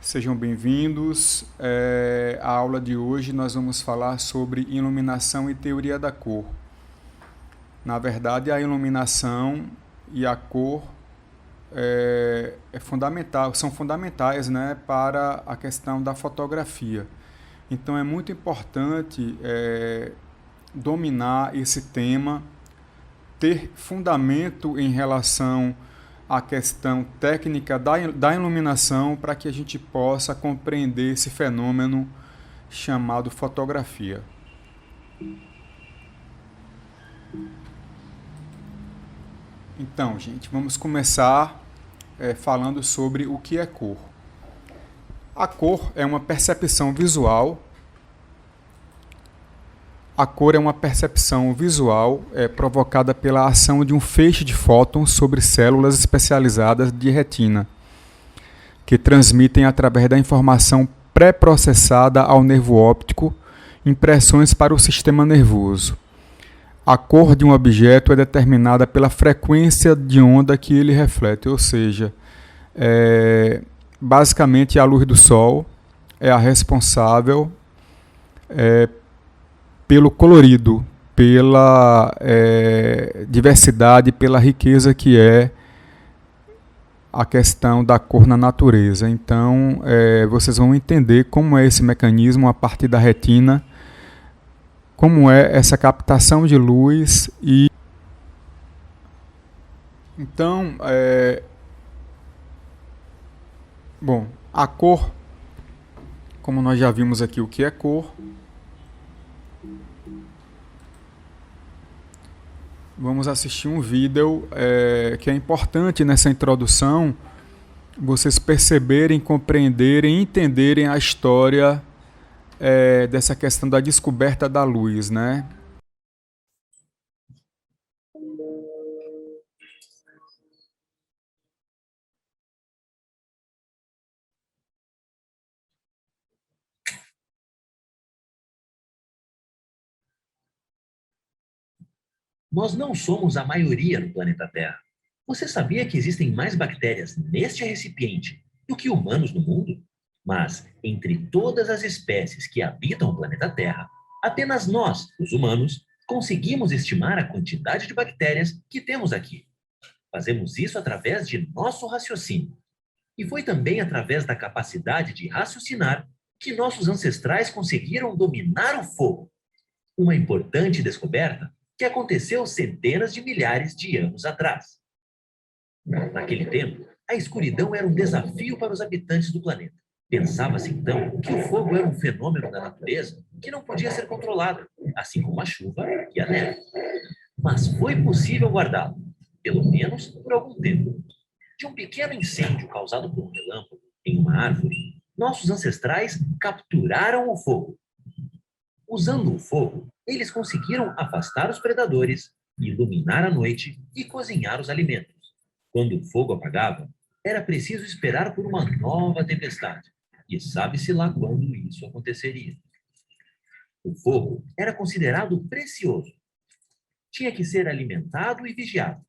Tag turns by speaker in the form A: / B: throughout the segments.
A: Sejam bem-vindos. A aula de hoje nós vamos falar sobre iluminação e teoria da cor. Na verdade, a iluminação e a cor são fundamentais, né, para a questão da fotografia. Então é muito importante dominar esse tema, ter fundamento em relação à questão técnica da iluminação para que a gente possa compreender esse fenômeno chamado fotografia. Então, gente, vamos começar falando sobre o que é cor. A cor é uma percepção visual. A cor é uma percepção visual provocada pela ação de um feixe de fótons sobre células especializadas de retina, que transmitem através da informação pré-processada ao nervo óptico impressões para o sistema nervoso. A cor de um objeto é determinada pela frequência de onda que ele reflete, ou seja, basicamente a luz do sol é a responsável pelo colorido, pela diversidade, pela riqueza que é a questão da cor na natureza. Então, vocês vão entender como é esse mecanismo a partir da retina, como é essa captação de luz e... Então, a cor, como nós já vimos aqui o que é cor, vamos assistir um vídeo que é importante nessa introdução, vocês perceberem, compreenderem, entenderem a história dessa questão da descoberta da luz, né?
B: Nós não somos a maioria no planeta Terra. Você sabia que existem mais bactérias neste recipiente do que humanos no mundo? Mas, entre todas as espécies que habitam o planeta Terra, apenas nós, os humanos, conseguimos estimar a quantidade de bactérias que temos aqui. Fazemos isso através de nosso raciocínio. E foi também através da capacidade de raciocinar que nossos ancestrais conseguiram dominar o fogo. Uma importante descoberta que aconteceu centenas de milhares de anos atrás. Naquele tempo, a escuridão era um desafio para os habitantes do planeta. Pensava-se então que o fogo era um fenômeno da natureza que não podia ser controlado, assim como a chuva e a neve. Mas foi possível guardá-lo, pelo menos por algum tempo. De um pequeno incêndio causado por um relâmpago em uma árvore, nossos ancestrais capturaram o fogo. Usando o fogo, eles conseguiram afastar os predadores, iluminar a noite e cozinhar os alimentos. Quando o fogo apagava, era preciso esperar por uma nova tempestade. E sabe-se lá quando isso aconteceria. O fogo era considerado precioso. Tinha que ser alimentado e vigiado.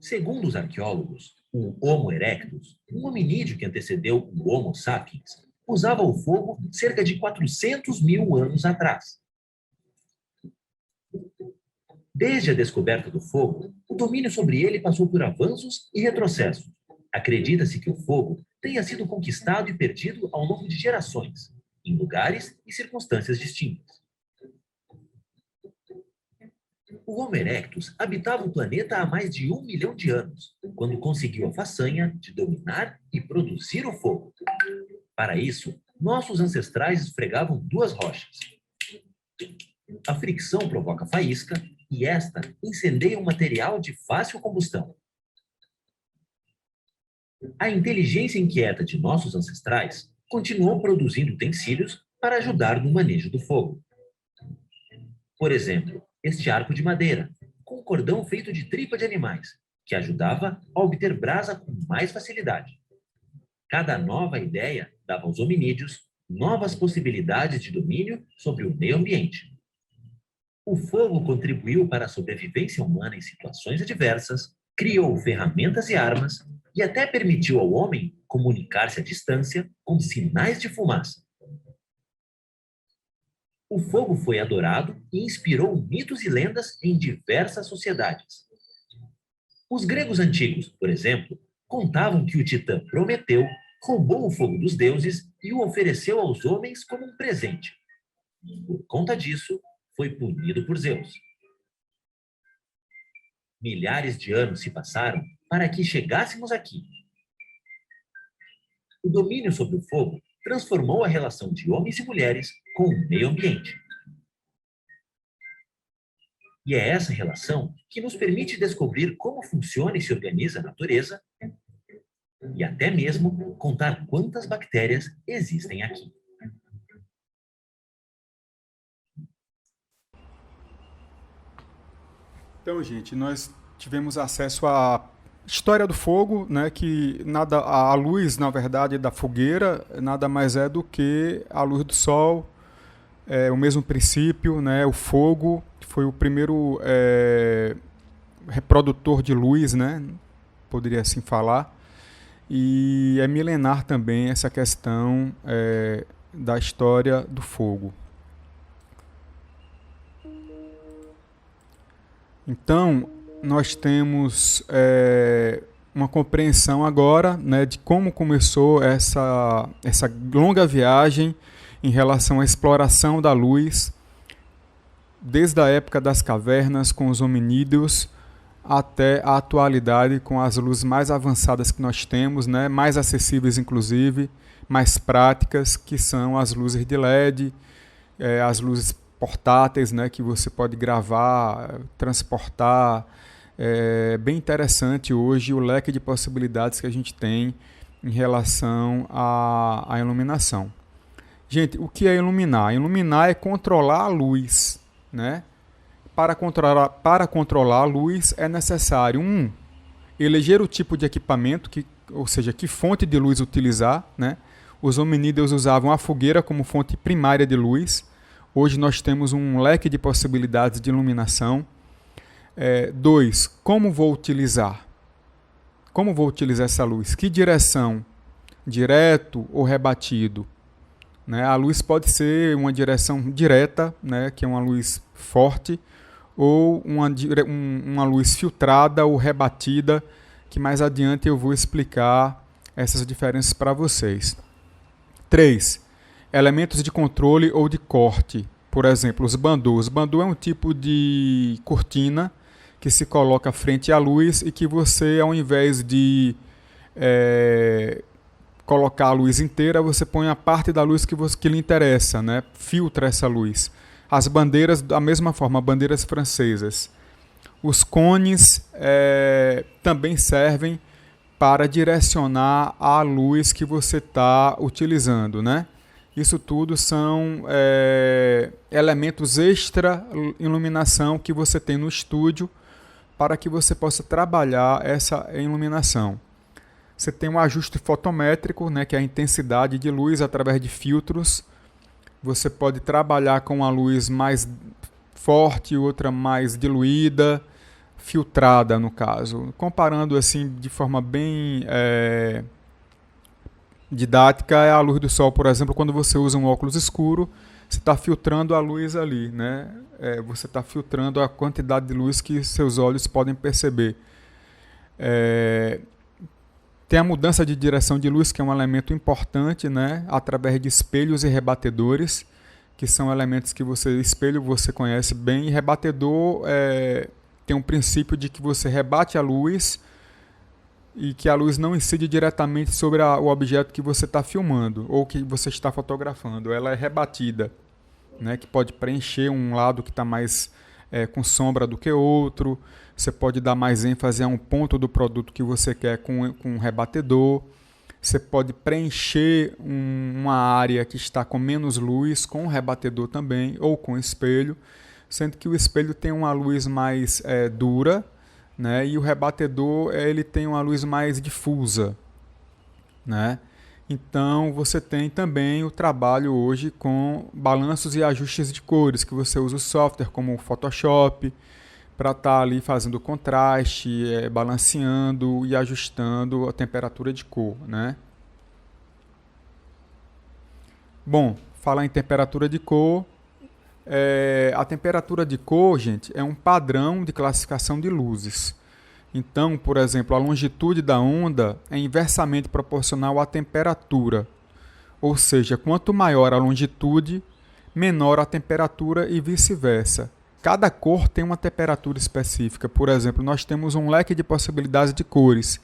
B: Segundo os arqueólogos, o Homo erectus, um hominídeo que antecedeu o Homo sapiens, usava o fogo cerca de 400 mil anos atrás. Desde a descoberta do fogo, o domínio sobre ele passou por avanços e retrocessos. Acredita-se que o fogo tenha sido conquistado e perdido ao longo de gerações, em lugares e circunstâncias distintas. O Homo erectus habitava o planeta há mais de 1 milhão de anos, quando conseguiu a façanha de dominar e produzir o fogo. Para isso, nossos ancestrais esfregavam duas rochas. A fricção provoca faísca e esta incendeia um material de fácil combustão. A inteligência inquieta de nossos ancestrais continuou produzindo utensílios para ajudar no manejo do fogo. Por exemplo, este arco de madeira, com um cordão feito de tripa de animais, que ajudava a obter brasa com mais facilidade. Cada nova ideia dava aos hominídeos novas possibilidades de domínio sobre o meio ambiente. O fogo contribuiu para a sobrevivência humana em situações adversas, criou ferramentas e armas e até permitiu ao homem comunicar-se à distância com sinais de fumaça. O fogo foi adorado e inspirou mitos e lendas em diversas sociedades. Os gregos antigos, por exemplo, contavam que o titã Prometeu roubou o fogo dos deuses e o ofereceu aos homens como um presente. Por conta disso, foi punido por Zeus. Milhares de anos se passaram para que chegássemos aqui. O domínio sobre o fogo transformou a relação de homens e mulheres com o meio ambiente. E é essa relação que nos permite descobrir como funciona e se organiza a natureza e até mesmo contar quantas bactérias existem aqui.
A: Então, gente, nós tivemos acesso à história do fogo, né, que nada, a luz, na verdade, da fogueira nada mais é do que a luz do sol, o mesmo princípio, né, o fogo foi o primeiro reprodutor de luz, né, poderia assim falar, e é milenar também essa questão da história do fogo. Então, nós temos uma compreensão agora, né, de como começou essa longa viagem em relação à exploração da luz, desde a época das cavernas com os hominídeos até a atualidade com as luzes mais avançadas que nós temos, né, mais acessíveis inclusive, mais práticas, que são as luzes de LED, as luzes portáteis, né, que você pode gravar, transportar. É bem interessante hoje o leque de possibilidades que a gente tem em relação à iluminação. Gente, o que é iluminar? Iluminar é controlar a luz, né? Para controlar a luz é necessário, eleger o tipo de equipamento, ou seja, que fonte de luz utilizar, né? Os hominídeos usavam a fogueira como fonte primária de luz. Hoje nós temos um leque de possibilidades de iluminação. 2. Como vou utilizar? Como vou utilizar essa luz? Que direção? Direto ou rebatido? Né? A luz pode ser uma direção direta, né, que é uma luz forte, ou uma luz filtrada ou rebatida, que mais adiante eu vou explicar essas diferenças para vocês. 3. Elementos de controle ou de corte. Por exemplo, os bandôs. Bandô é um tipo de cortina que se coloca frente à luz e que você, ao invés de colocar a luz inteira, você põe a parte da luz que lhe interessa, né? Filtra essa luz. As bandeiras, da mesma forma, bandeiras francesas. Os cones também servem para direcionar a luz que você está utilizando, né? Isso tudo são elementos extra iluminação que você tem no estúdio para que você possa trabalhar essa iluminação. Você tem um ajuste fotométrico, né, que é a intensidade de luz através de filtros. Você pode trabalhar com uma luz mais forte, outra mais diluída, filtrada no caso. Comparando assim de forma bem didática, é a luz do sol, por exemplo, quando você usa um óculos escuro, você está filtrando a luz ali, né? Você está filtrando a quantidade de luz que seus olhos podem perceber. Tem a mudança de direção de luz, que é um elemento importante, né? Através de espelhos e rebatedores, que são elementos que espelho você conhece bem, e rebatedor tem um princípio de que você rebate a luz e que a luz não incide diretamente sobre o objeto que você está filmando ou que você está fotografando. Ela é rebatida, né, que pode preencher um lado que está mais com sombra do que outro. Você pode dar mais ênfase a um ponto do produto que você quer com um rebatedor. Você pode preencher uma área que está com menos luz com um rebatedor também, ou com espelho, sendo que o espelho tem uma luz mais dura, né? E o rebatedor ele tem uma luz mais difusa, né? Então você tem também o trabalho hoje com balanços e ajustes de cores, que você usa o software como o Photoshop para estar ali fazendo contraste, balanceando e ajustando a temperatura de cor, né? Bom, falar em temperatura de cor, a temperatura de cor, gente, é um padrão de classificação de luzes. Então, por exemplo, a longitude da onda é inversamente proporcional à temperatura. Ou seja, quanto maior a longitude, menor a temperatura e vice-versa. Cada cor tem uma temperatura específica. Por exemplo, nós temos um leque de possibilidades de cores,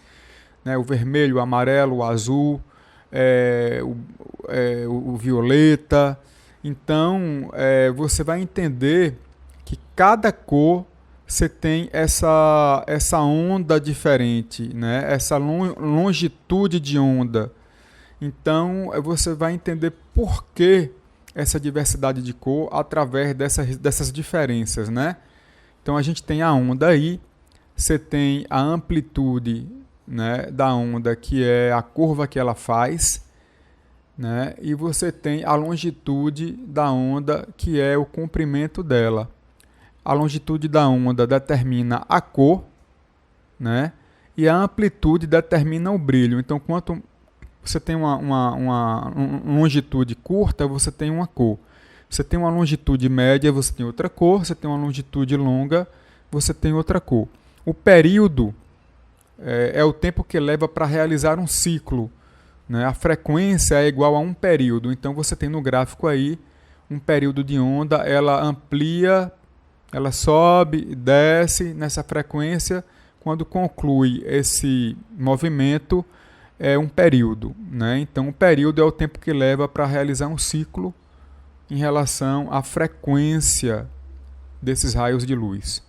A: né? O vermelho, o amarelo, o azul, o violeta. Então, você vai entender que cada cor você tem essa onda diferente, né? Essa longitude de onda. Então, você vai entender por que essa diversidade de cor através dessas diferenças, né? Então, a gente tem a onda aí, você tem a amplitude, né, da onda, que é a curva que ela faz, né? E você tem a longitude da onda, que é o comprimento dela. A longitude da onda determina a cor, né? E a amplitude determina o brilho. Então, quanto você tem uma longitude curta, você tem uma cor. Você tem uma longitude média, você tem outra cor. Você tem uma longitude longa, você tem outra cor. O período é o tempo que leva para realizar um ciclo, né? A frequência é igual a um período. Então, você tem no gráfico aí um período de onda, ela amplia, ela sobe e desce nessa frequência. Quando conclui esse movimento, é um período, né? Então, o período é o tempo que leva para realizar um ciclo em relação à frequência desses raios de luz.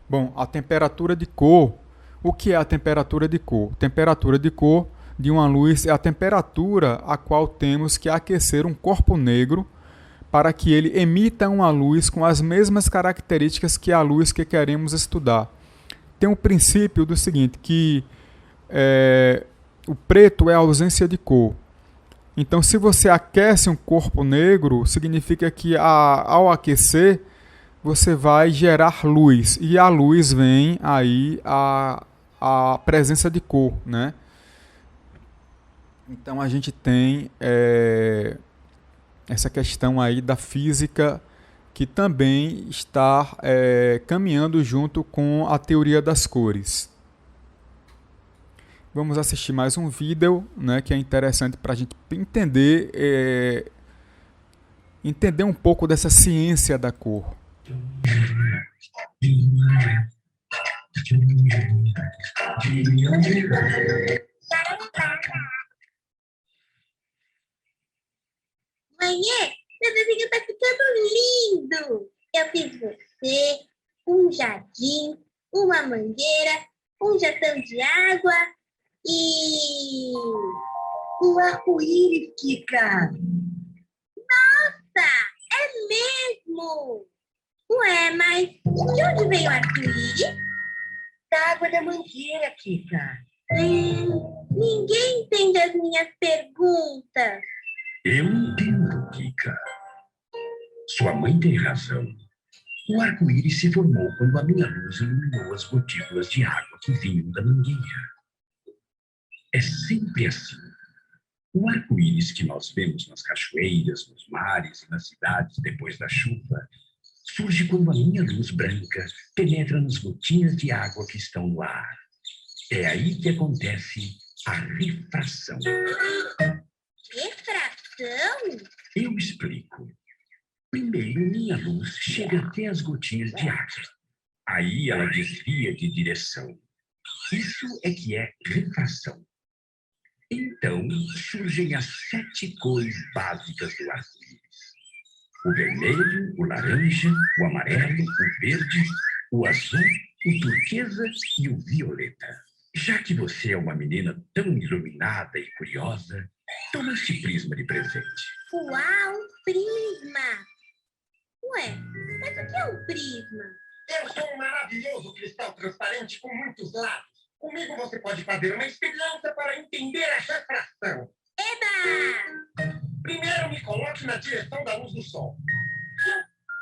A: Bom, a temperatura de cor. O que é a temperatura de cor? Temperatura de cor de uma luz é a temperatura a qual temos que aquecer um corpo negro para que ele emita uma luz com as mesmas características que a luz que queremos estudar. Tem um princípio do seguinte, que o preto é a ausência de cor. Então, se você aquece um corpo negro, significa que ao aquecer, você vai gerar luz. E a luz vem aí a presença de cor, né? Então, a gente tem essa questão aí da física que também está caminhando junto com a teoria das cores. Vamos assistir mais um vídeo, né, que é interessante para a gente entender um pouco dessa ciência da cor.
C: Mãe, meu desenho tá ficando lindo! Eu fiz você, um jardim, uma mangueira, um jatão de água e um arco-íris, Kika. Nossa, é mesmo! Ué, mas de onde veio o arco-íris? Da água da mangueira, Kika. Ninguém entende as minhas perguntas.
B: Eu entendo, Kika. Sua mãe tem razão. O arco-íris se formou quando a minha luz iluminou as gotículas de água que vinham da mangueira. É sempre assim. O arco-íris que nós vemos nas cachoeiras, nos mares e nas cidades depois da chuva surge quando a minha luz branca penetra nas gotinhas de água que estão no ar. É aí que acontece a refração.
C: Refração?
B: Eu explico. Primeiro, minha luz chega até as gotinhas de água. Aí ela desvia de direção. Isso é que é refração. Então, surgem as 7 cores básicas do arco-íris. O vermelho, o laranja, o amarelo, o verde, o azul, o turquesa e o violeta. Já que você é uma menina tão iluminada e curiosa, toma este prisma de presente.
C: Uau, prisma! Ué, mas o que é um prisma?
D: Eu sou um maravilhoso cristal transparente com muitos lados. Comigo você pode fazer uma experiência para entender a refração.
C: Eba!
D: Primeiro me coloque na direção da luz do sol.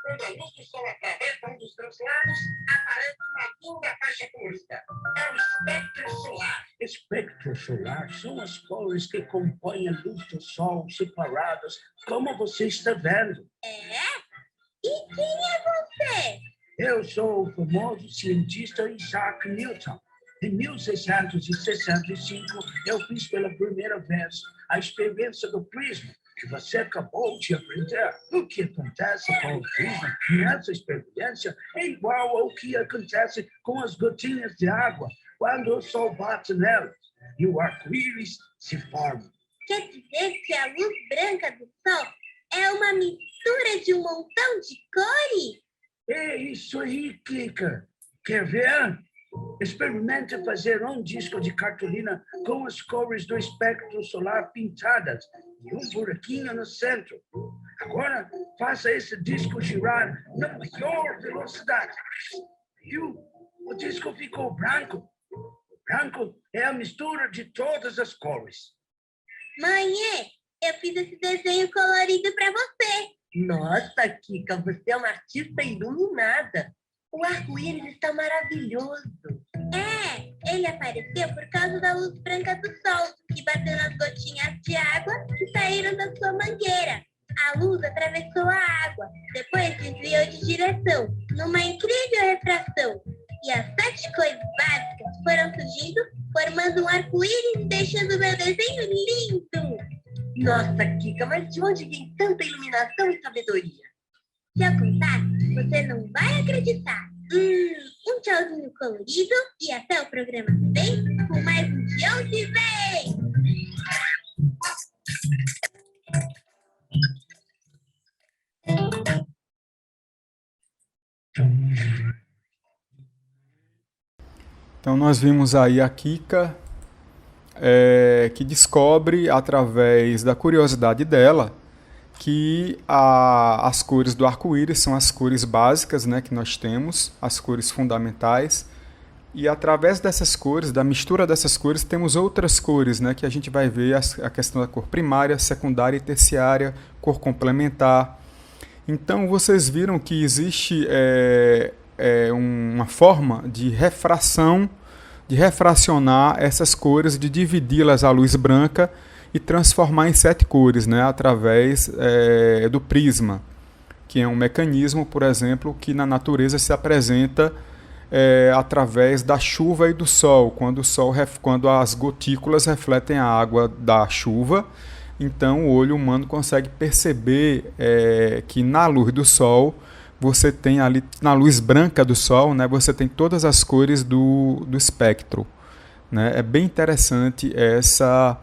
D: Quando a luz do sol atravessa um dos seus lados, aparece uma fim da faixa curta. É o espectro solar.
E: Espectro solar são as cores que compõem a luz do Sol separadas, como você está vendo.
C: E quem é você?
E: Eu sou o famoso cientista Isaac Newton. Em 1665, eu fiz pela primeira vez a experiência do prisma, que você acabou de aprender. O que acontece com o prisma nessa experiência é igual ao que acontece com as gotinhas de água quando o sol bate nelas e o arco-íris se forma.
C: Quer dizer que a luz branca do Sol é uma mistura de um montão de cores?
E: É isso aí, Kika. Quer ver? Experimente fazer um disco de cartolina com as cores do espectro solar pintadas e um buraquinho no centro. Agora, faça esse disco girar na maior velocidade. Viu? O disco ficou branco. O branco é a mistura de todas as cores.
C: Mãe, eu fiz esse desenho colorido para você.
F: Nossa, Kika, você é uma artista iluminada. O arco-íris está maravilhoso.
C: Ele apareceu por causa da luz branca do Sol, que bateu nas gotinhas de água que saíram da sua mangueira. A luz atravessou a água, depois desviou de direção, numa incrível refração. E as 7 cores básicas foram surgindo, formando um arco-íris e deixando meu desenho lindo.
F: Nossa, Kika, mas de onde vem tanta iluminação e sabedoria?
C: Se eu contar, você não vai acreditar. Um tchauzinho colorido e até o programa que vem com mais um De Onde Vem!
A: Então nós vimos aí a Kika, que descobre, através da curiosidade dela, que as cores do arco-íris são as cores básicas, né, que nós temos, as cores fundamentais, e através dessas cores, da mistura dessas cores, temos outras cores, né, que a gente vai ver a questão da cor primária, secundária e terciária, cor complementar. Então vocês viram que existe uma forma de refração, de refracionar essas cores, de dividi-las à luz branca e transformar em 7 cores, né, através do prisma, que é um mecanismo, por exemplo, que na natureza se apresenta através da chuva e do sol, quando as gotículas refletem a água da chuva. Então o olho humano consegue perceber que na luz do sol, você tem ali, na luz branca do sol, né, você tem todas as cores do espectro, né? É bem interessante essa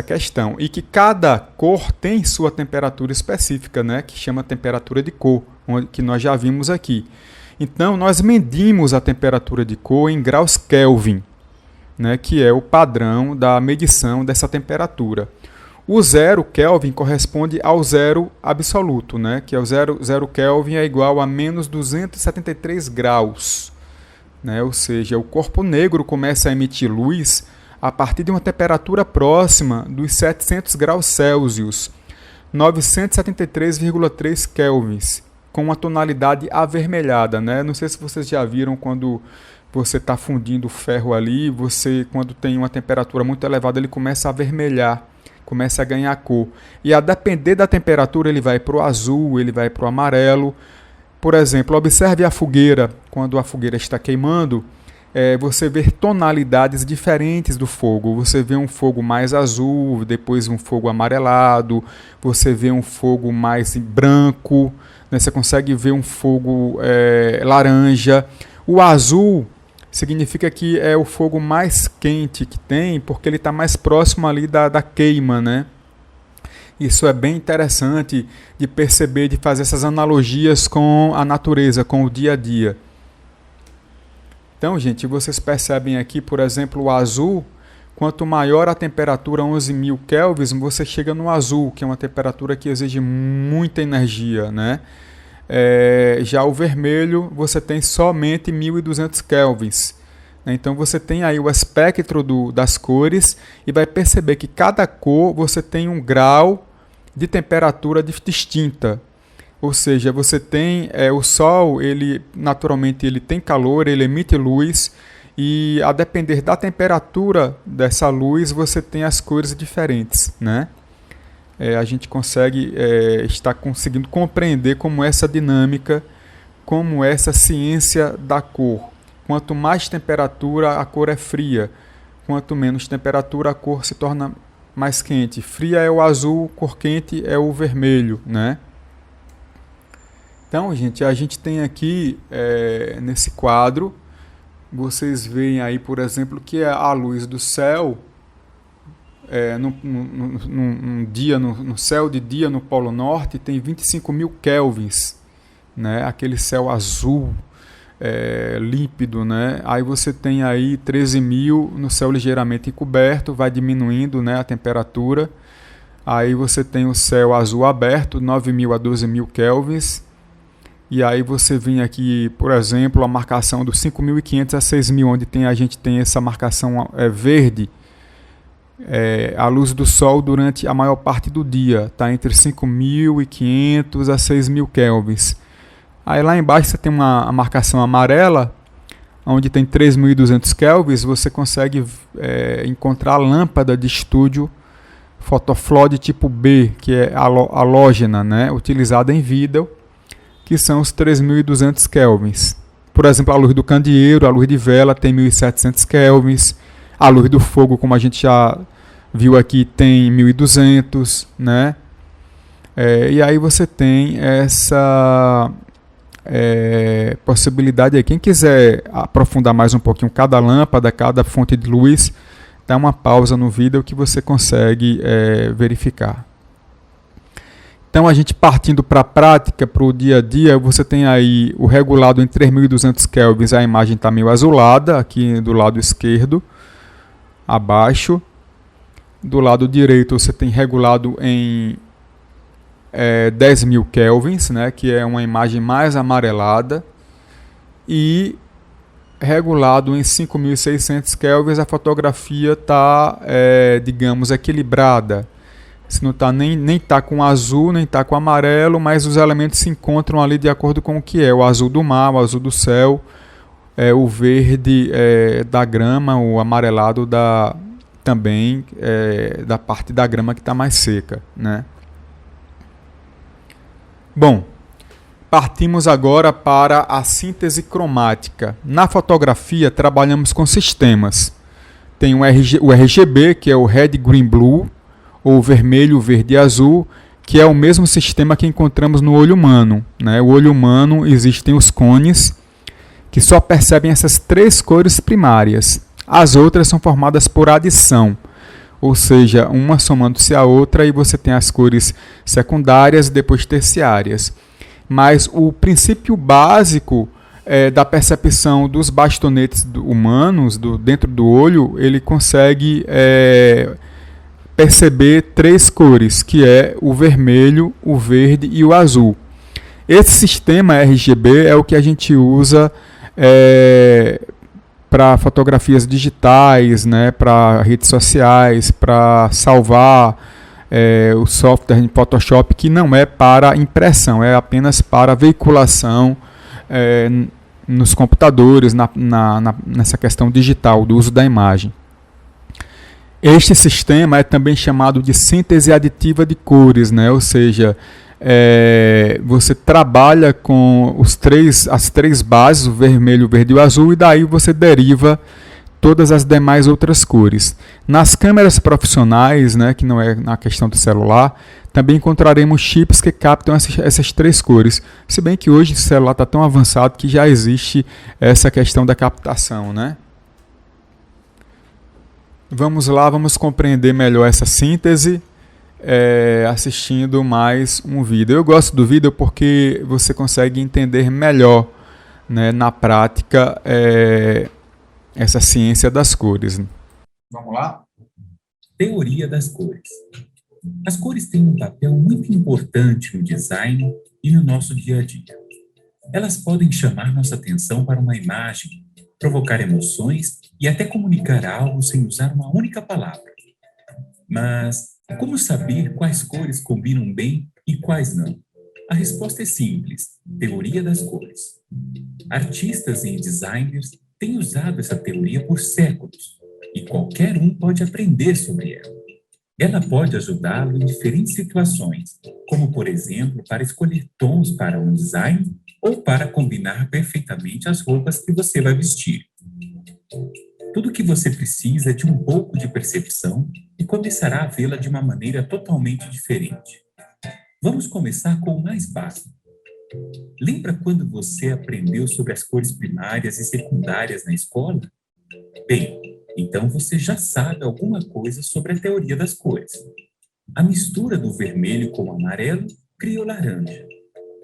A: questão. E que cada cor tem sua temperatura específica, né, que chama temperatura de cor, que nós já vimos aqui. Então, nós medimos a temperatura de cor em graus Kelvin, né, que é o padrão da medição dessa temperatura. O 0 Kelvin corresponde ao zero absoluto, né, que é o 0 Kelvin é igual a menos 273 graus. Né, ou seja, o corpo negro começa a emitir luz a partir de uma temperatura próxima dos 700 graus Celsius, 973,3 kelvins, com uma tonalidade avermelhada, né? Não sei se vocês já viram quando você está fundindo o ferro ali, quando tem uma temperatura muito elevada, ele começa a avermelhar, começa a ganhar cor. E a depender da temperatura, ele vai para o azul, ele vai para o amarelo. Por exemplo, observe a fogueira, quando a fogueira está queimando, você vê tonalidades diferentes do fogo. Você vê um fogo mais azul, depois um fogo amarelado, você vê um fogo mais branco, né? Você consegue ver um fogo laranja. O azul significa que é o fogo mais quente que tem, porque ele está mais próximo ali da queima, né? Isso é bem interessante de perceber, de fazer essas analogias com a natureza, com o dia a dia. Então, gente, vocês percebem aqui, por exemplo, o azul, quanto maior a temperatura, 11.000 kelvins, você chega no azul, que é uma temperatura que exige muita energia, né? Já o vermelho, você tem somente 1.200 kelvins. Então, você tem aí o espectro das cores e vai perceber que cada cor você tem um grau de temperatura distinta. Ou seja, você tem o Sol, ele naturalmente ele tem calor, ele emite luz, e a depender da temperatura dessa luz, você tem as cores diferentes, né? A gente consegue está conseguindo compreender como essa dinâmica, como essa ciência da cor. Quanto mais temperatura, a cor é fria. Quanto menos temperatura, a cor se torna mais quente. Fria é o azul, cor quente é o vermelho, né? Então, gente, a gente tem aqui nesse quadro, vocês veem aí, por exemplo, que a luz do céu no céu de dia no Polo Norte tem 25.000 kelvins, né? Aquele céu azul límpido, né? Aí você tem aí 13.000 no céu ligeiramente encoberto, vai diminuindo, né, a temperatura. Aí você tem o céu azul aberto, 9.000 a 12.000 kelvins. E aí você vem aqui, por exemplo, a marcação dos 5.500 a 6.000, onde a gente tem essa marcação verde. A luz do Sol durante a maior parte do dia está entre 5.500 a 6.000 kelvins. Aí lá embaixo você tem a marcação amarela, onde tem 3.200 kelvins. Você consegue encontrar a lâmpada de estúdio fotoflode tipo B, que é halógena, né, utilizada em vídeo, que são os 3.200 kelvins. Por exemplo, a luz do candeeiro, a luz de vela tem 1.700 kelvins. A luz do fogo, como a gente já viu aqui, tem 1.200, né? E aí você tem essa possibilidade aí. Quem quiser aprofundar mais um pouquinho cada lâmpada, cada fonte de luz, dá uma pausa no vídeo que você consegue verificar. Então, a gente partindo para a prática, para o dia a dia, você tem aí o regulado em 3.200 kelvins, a imagem está meio azulada, aqui do lado esquerdo, abaixo. Do lado direito, você tem regulado em 10.000 kelvins, né, que é uma imagem mais amarelada. E regulado em 5.600 kelvins, a fotografia está, digamos, equilibrada. Se não tá, nem está com azul, nem está com amarelo, mas os elementos se encontram ali de acordo com o que é. O azul do mar, o azul do céu, o verde da grama, o amarelado também da parte da grama que está mais seca, né? Bom, partimos agora para a síntese cromática. Na fotografia, trabalhamos com sistemas. Tem o RGB, que é o Red, Green, Blue, ou vermelho, verde e azul, que é o mesmo sistema que encontramos no olho humano, né? O olho humano, existem os cones, que só percebem essas três cores primárias. As outras são formadas por adição, ou seja, uma somando-se à outra, e você tem as cores secundárias e depois terciárias. Mas o princípio básico da percepção dos bastonetes humanos dentro do olho, ele consegue perceber três cores, que é o vermelho, o verde e o azul. Esse sistema RGB é o que a gente usa para fotografias digitais, né, para redes sociais, para salvar o software em Photoshop, que não é para impressão, é apenas para veiculação nos computadores, nessa questão digital, do uso da imagem. Este sistema é também chamado de síntese aditiva de cores, né? Ou seja, você trabalha com as três bases, o vermelho, o verde e o azul, e daí você deriva todas as demais outras cores. Nas câmeras profissionais, né, que não é na questão do celular, também encontraremos chips que captam essas três cores. Se bem que hoje o celular está tão avançado que já existe essa questão da captação, né? Vamos lá, vamos compreender melhor essa síntese assistindo mais um vídeo. Eu gosto do vídeo porque você consegue entender melhor, né, na prática essa ciência das cores. Vamos lá?
G: Teoria das cores. As cores têm um papel muito importante no design e no nosso dia a dia. Elas podem chamar nossa atenção para uma imagem, provocar emoções e até comunicar algo sem usar uma única palavra. Mas como saber quais cores combinam bem e quais não? A resposta é simples: teoria das cores. Artistas e designers têm usado essa teoria por séculos e qualquer um pode aprender sobre ela. Ela pode ajudá-lo em diferentes situações, como, por exemplo, para escolher tons para um design ou para combinar perfeitamente as roupas que você vai vestir. Tudo o que você precisa é de um pouco de percepção e começará a vê-la de uma maneira totalmente diferente. Vamos começar com o mais básico. Lembra quando você aprendeu sobre as cores primárias e secundárias na escola? Bem, então você já sabe alguma coisa sobre a teoria das cores. A mistura do vermelho com o amarelo cria o laranja.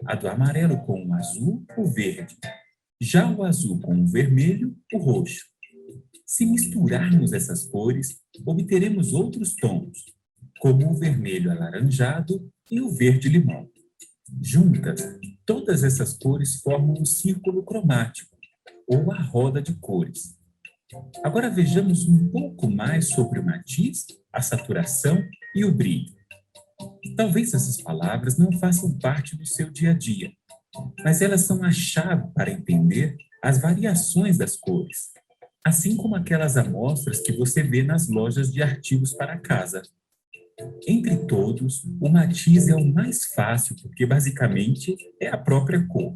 G: A do amarelo com o azul, o verde. Já o azul com o vermelho, o roxo. Se misturarmos essas cores, obteremos outros tons, como o vermelho alaranjado e o verde-limão. Juntas, todas essas cores formam um círculo cromático, ou a roda de cores. Agora vejamos um pouco mais sobre o matiz, a saturação e o brilho. Talvez essas palavras não façam parte do seu dia a dia, mas elas são a chave para entender as variações das cores, assim como aquelas amostras que você vê nas lojas de artigos para casa. Entre todos, o matiz é o mais fácil porque basicamente é a própria cor.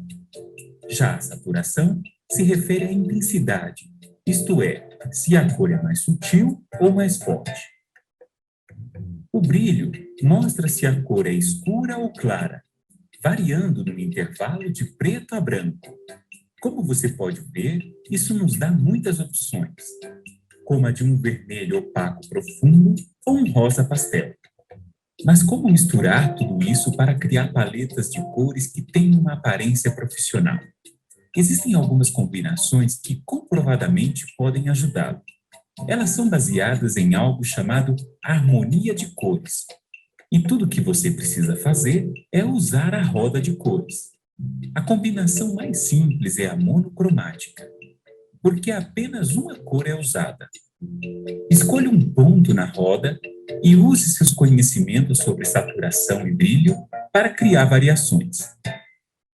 G: Já a saturação se refere à intensidade, isto é, se a cor é mais sutil ou mais forte. O brilho mostra se a cor é escura ou clara, variando no intervalo de preto a branco. Como você pode ver, isso nos dá muitas opções, como a de um vermelho opaco profundo ou um rosa pastel. Mas como misturar tudo isso para criar paletas de cores que tenham uma aparência profissional? Existem algumas combinações que comprovadamente podem ajudá-lo. Elas são baseadas em algo chamado harmonia de cores. E tudo o que você precisa fazer é usar a roda de cores. A combinação mais simples é a monocromática, porque apenas uma cor é usada. Escolha um ponto na roda e use seus conhecimentos sobre saturação e brilho para criar variações.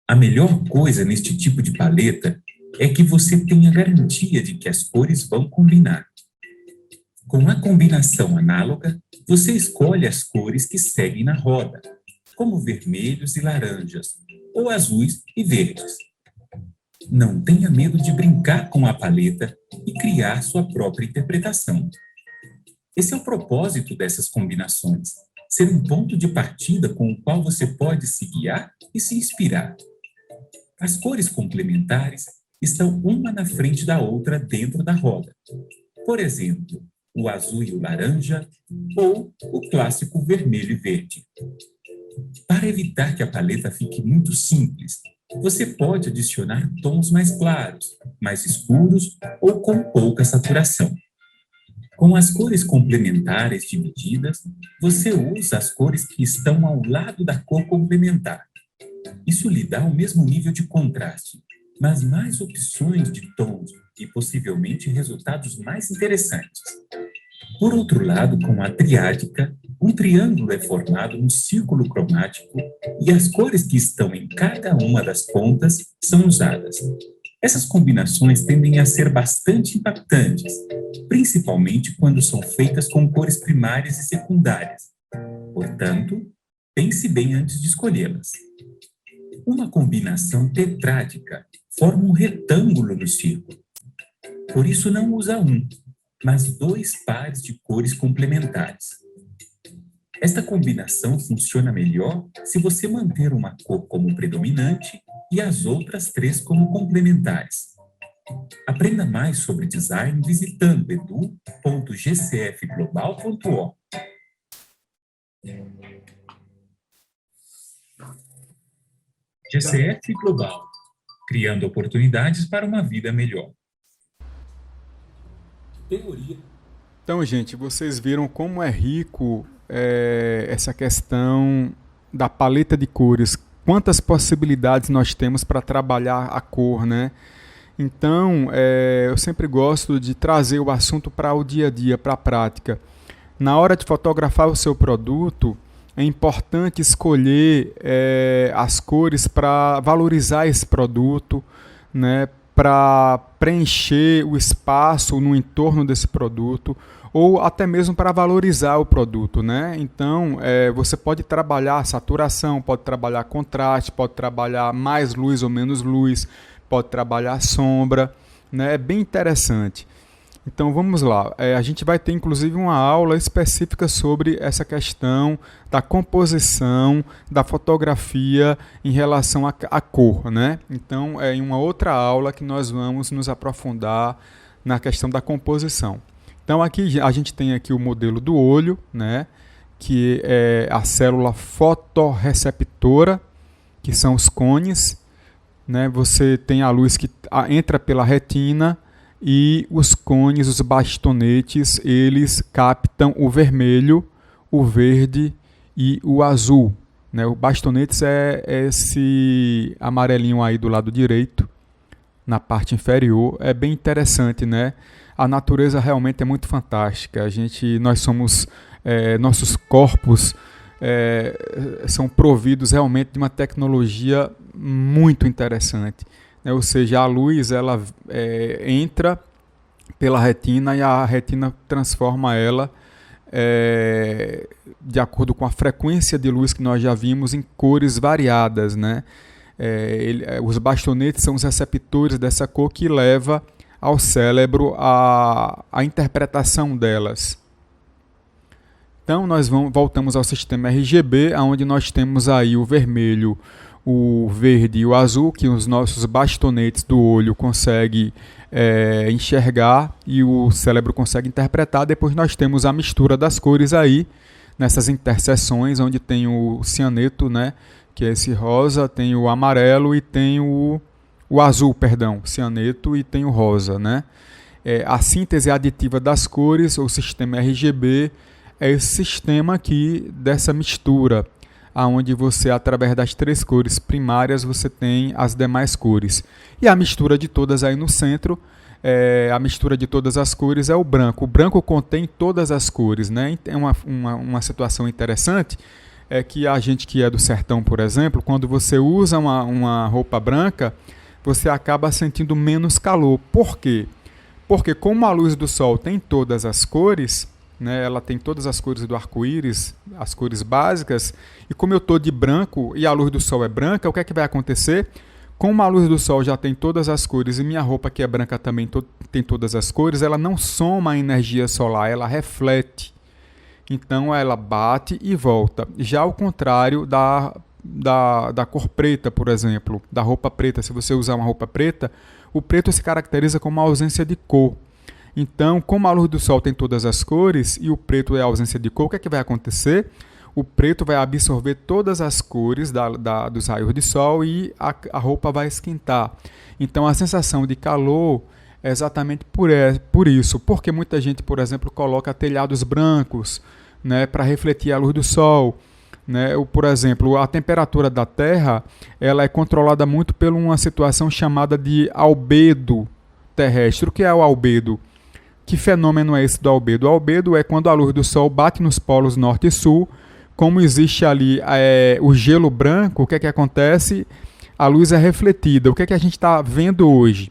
G: A melhor coisa neste tipo de paleta é que você tenha garantia de que as cores vão combinar. Com a combinação análoga, você escolhe as cores que seguem na roda, como vermelhos e laranjas, ou azuis e verdes. Não tenha medo de brincar com a paleta e criar sua própria interpretação. Esse é o propósito dessas combinações, ser um ponto de partida com o qual você pode se guiar e se inspirar. As cores complementares estão uma na frente da outra dentro da roda. Por exemplo, o azul e o laranja, ou o clássico vermelho e verde. Para evitar que a paleta fique muito simples, você pode adicionar tons mais claros, mais escuros ou com pouca saturação. Com as cores complementares divididas, você usa as cores que estão ao lado da cor complementar. Isso lhe dá o mesmo nível de contraste, mas mais opções de tons e possivelmente resultados mais interessantes. Por outro lado, com a triádica, um triângulo é formado num círculo cromático e as cores que estão em cada uma das pontas são usadas. Essas combinações tendem a ser bastante impactantes, principalmente quando são feitas com cores primárias e secundárias. Portanto, pense bem antes de escolhê-las. Uma combinação tetrádica forma um retângulo no círculo. Por isso não usa um, mas dois pares de cores complementares. Esta combinação funciona melhor se você manter uma cor como predominante e as outras três como complementares. Aprenda mais sobre design visitando edu.gcfglobal.org. GCF Global, criando oportunidades para uma vida melhor.
A: Teoria. Então, gente, vocês viram como é rico essa questão da paleta de cores. Quantas possibilidades nós temos para trabalhar a cor, né? Então, eu sempre gosto de trazer o assunto para o dia a dia, para a prática. Na hora de fotografar o seu produto, é importante escolher as cores para valorizar esse produto, né, para preencher o espaço no entorno desse produto, ou até mesmo para valorizar o produto, né? Então, você pode trabalhar saturação, pode trabalhar contraste, pode trabalhar mais luz ou menos luz, pode trabalhar sombra, né? É bem interessante. Então, vamos lá. A gente vai ter, inclusive, uma aula específica sobre essa questão da composição, da fotografia em relação à cor, né? Então, é em uma outra aula que nós vamos nos aprofundar na questão da composição. Então aqui a gente tem aqui o modelo do olho, né, que é a célula fotorreceptora, que são os cones, né, você tem a luz que entra pela retina e os cones, os bastonetes, eles captam o vermelho, o verde e o azul, né. O bastonetes é esse amarelinho aí do lado direito, na parte inferior. É bem interessante, né? A natureza realmente é muito fantástica. Nós somos, nossos corpos são providos realmente de uma tecnologia muito interessante, né? Ou seja, a luz ela entra pela retina e a retina transforma ela de acordo com a frequência de luz que nós já vimos em cores variadas, né? Os bastonetes são os receptores dessa cor que leva ao cérebro a interpretação delas. Então nós voltamos ao sistema RGB, onde nós temos aí o vermelho, o verde e o azul, que os nossos bastonetes do olho conseguem enxergar e o cérebro consegue interpretar. Depois nós temos a mistura das cores aí, nessas interseções, onde tem o cianeto, né, que é esse rosa, tem o amarelo e tem o azul, perdão, cianeto, e tem o rosa, né? A síntese aditiva das cores, o sistema RGB, é esse sistema aqui dessa mistura, onde você, através das 3 cores primárias, você tem as demais cores. E a mistura de todas aí no centro, a mistura de todas as cores é o branco. O branco contém todas as cores, né? É uma situação interessante, é que a gente que é do sertão, por exemplo, quando você usa uma roupa branca, você acaba sentindo menos calor. Por quê? Porque como a luz do sol tem todas as cores, né, ela tem todas as cores do arco-íris, as cores básicas, e como eu estou de branco e a luz do sol é branca, o que é que vai acontecer? Como a luz do sol já tem todas as cores e minha roupa que é branca também tem todas as cores, ela não soma a energia solar, ela reflete. Então ela bate e volta. Já ao contrário da cor preta, por exemplo, da roupa preta. Se você usar uma roupa preta, o preto se caracteriza como a ausência de cor. Então, como a luz do sol tem todas as cores e o preto é a ausência de cor, o que é que vai acontecer? O preto vai absorver todas as cores dos raios de sol e a roupa vai esquentar. Então, a sensação de calor é exatamente por isso. Porque muita gente, por exemplo, coloca telhados brancos, né, para refletir a luz do sol. Né? Por exemplo, a temperatura da Terra ela é controlada muito por uma situação chamada de albedo terrestre. O que é o albedo? Que fenômeno é esse do albedo? O albedo é quando a luz do Sol bate nos polos norte e sul. Como existe ali o gelo branco, o que é que acontece? A luz é refletida. O que é que a gente está vendo hoje?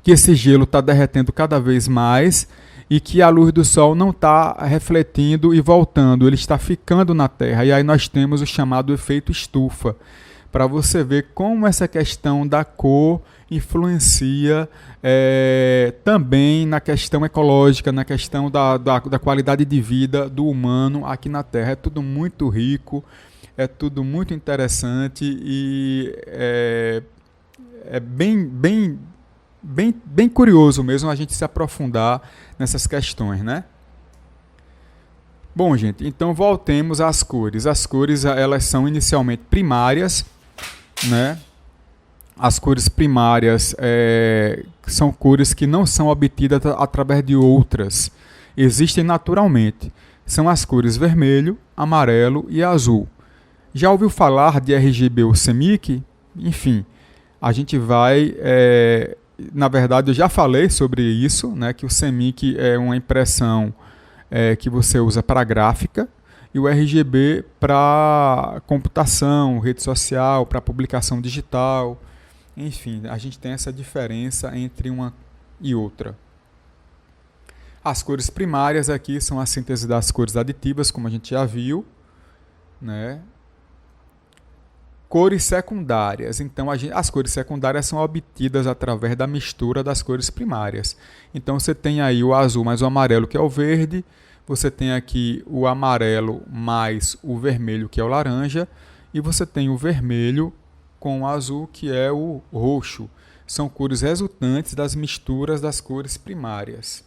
A: Que esse gelo está derretendo cada vez mais e que a luz do Sol não está refletindo e voltando, ele está ficando na Terra. E aí nós temos o chamado efeito estufa, para você ver como essa questão da cor influencia também na questão ecológica, na questão da qualidade de vida do humano aqui na Terra. É tudo muito rico, é tudo muito interessante e é bem curioso mesmo a gente se aprofundar nessas questões, né? Bom, gente, então voltemos às cores. As cores, elas são inicialmente primárias, né? As cores primárias são cores que não são obtidas através de outras. Existem naturalmente. São as cores vermelho, amarelo e azul. Já ouviu falar de RGB ou CMYK? Enfim, a gente vai... na verdade, eu já falei sobre isso, né, que o CMYK é uma impressão que você usa para gráfica, e o RGB para computação, rede social, para publicação digital. Enfim, a gente tem essa diferença entre uma e outra. As cores primárias aqui são a síntese das cores aditivas, como a gente já viu, né? Cores secundárias. Então, as cores secundárias são obtidas através da mistura das cores primárias. Então, você tem aí o azul mais o amarelo, que é o verde. Você tem aqui o amarelo mais o vermelho, que é o laranja. E você tem o vermelho com o azul, que é o roxo. São cores resultantes das misturas das cores primárias.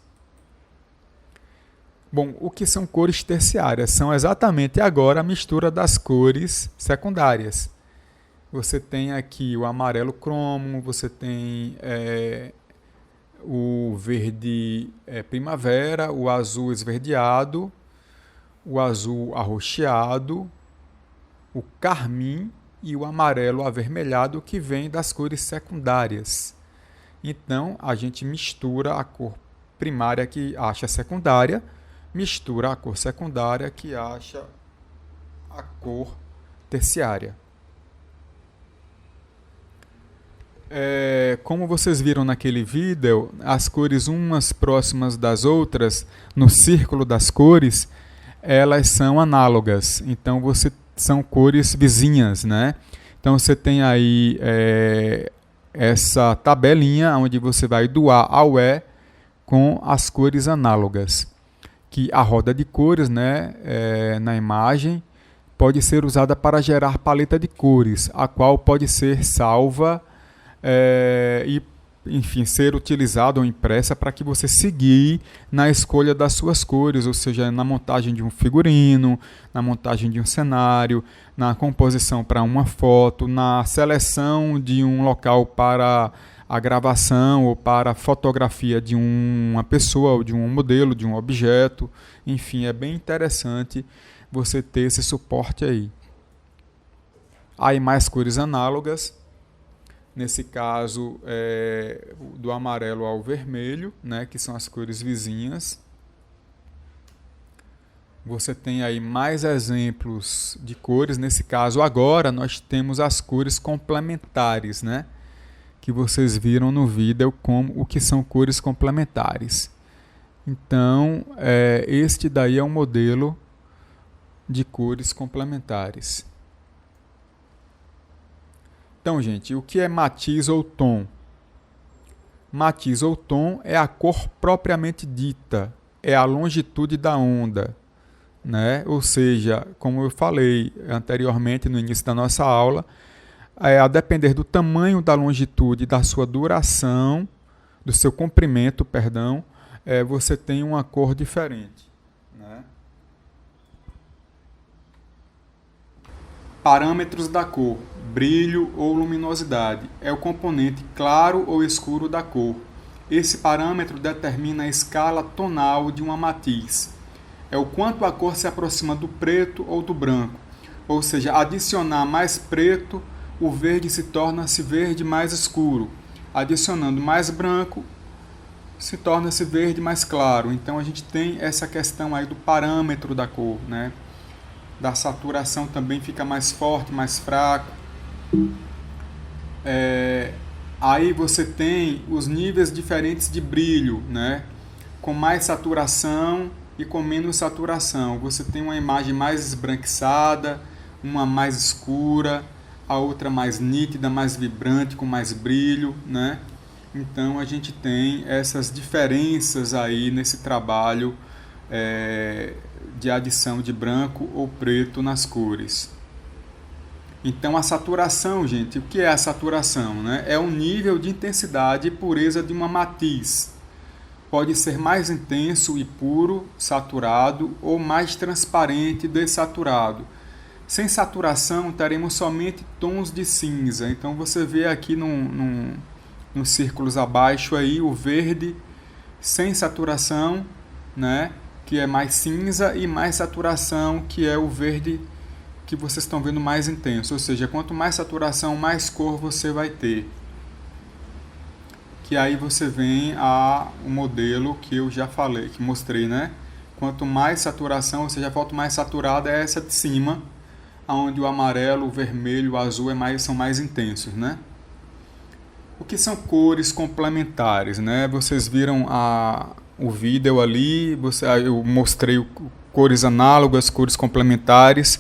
A: Bom, o que são cores terciárias? São exatamente agora a mistura das cores secundárias. Você tem aqui o amarelo cromo, você tem o verde primavera, o azul esverdeado, o azul arroxeado, o carmim e o amarelo avermelhado, que vem das cores secundárias. Então, a gente mistura a cor primária que acha secundária, mistura a cor secundária que acha a cor terciária. Como vocês viram naquele vídeo, as cores umas próximas das outras, no círculo das cores, elas são análogas. Então, são cores vizinhas, né? Então, você tem aí essa tabelinha onde você vai do A ao E com as cores análogas. Que a roda de cores, né, na imagem, pode ser usada para gerar paleta de cores, a qual pode ser salva e, enfim, ser utilizada ou impressa para que você se guie na escolha das suas cores, ou seja, na montagem de um figurino, na montagem de um cenário, na composição para uma foto, na seleção de um local para a gravação ou para a fotografia de uma pessoa ou de um modelo, de um objeto. Enfim, é bem interessante você ter esse suporte aí. Aí mais cores análogas. Nesse caso, do amarelo ao vermelho, né, que são as cores vizinhas. Você tem aí mais exemplos de cores. Nesse caso, agora, nós temos as cores complementares, né, que vocês viram no vídeo como o que são cores complementares. Então, este daí é um modelo de cores complementares. Então, gente, o que é matiz ou tom? Matiz ou tom é a cor propriamente dita, é a longitude da onda, né? Ou seja, como eu falei anteriormente no início da nossa aula, a depender do tamanho da longitude, da sua duração, do seu comprimento, perdão, você tem uma cor diferente, né? Parâmetros da cor. Brilho ou luminosidade é o componente claro ou escuro da cor. Esse parâmetro determina a escala tonal de uma matiz. É o quanto a cor se aproxima do preto ou do branco. Ou seja, adicionar mais preto, o verde se torna-se verde mais escuro. Adicionando mais branco, se torna-se verde mais claro. Então a gente tem essa questão aí do parâmetro da cor, né? Da saturação também fica mais forte, mais fraco. Aí você tem os níveis diferentes de brilho, né? Com mais saturação e com menos saturação. Você tem uma imagem mais esbranquiçada, uma mais escura, a outra mais nítida, mais vibrante, com mais brilho, né? Então a gente tem essas diferenças aí nesse trabalho de adição de branco ou preto nas cores. Então a saturação, gente, o que é a saturação, né? É o nível de intensidade e pureza de uma matiz. Pode ser mais intenso e puro, saturado, ou mais transparente, dessaturado. Sem saturação, teremos somente tons de cinza. Então você vê aqui nos círculos abaixo aí o verde sem saturação, né? Que é mais cinza, e mais saturação, que é o verde que vocês estão vendo mais intenso. Ou seja, quanto mais saturação, mais cor você vai ter. Que aí você vem o modelo que eu já falei, que mostrei, né? Quanto mais saturação, ou seja, a foto mais saturada é essa de cima, onde o amarelo, o vermelho, o azul são mais intensos, né? O que são cores complementares, né? Vocês viram o vídeo ali, eu mostrei cores análogas, cores complementares.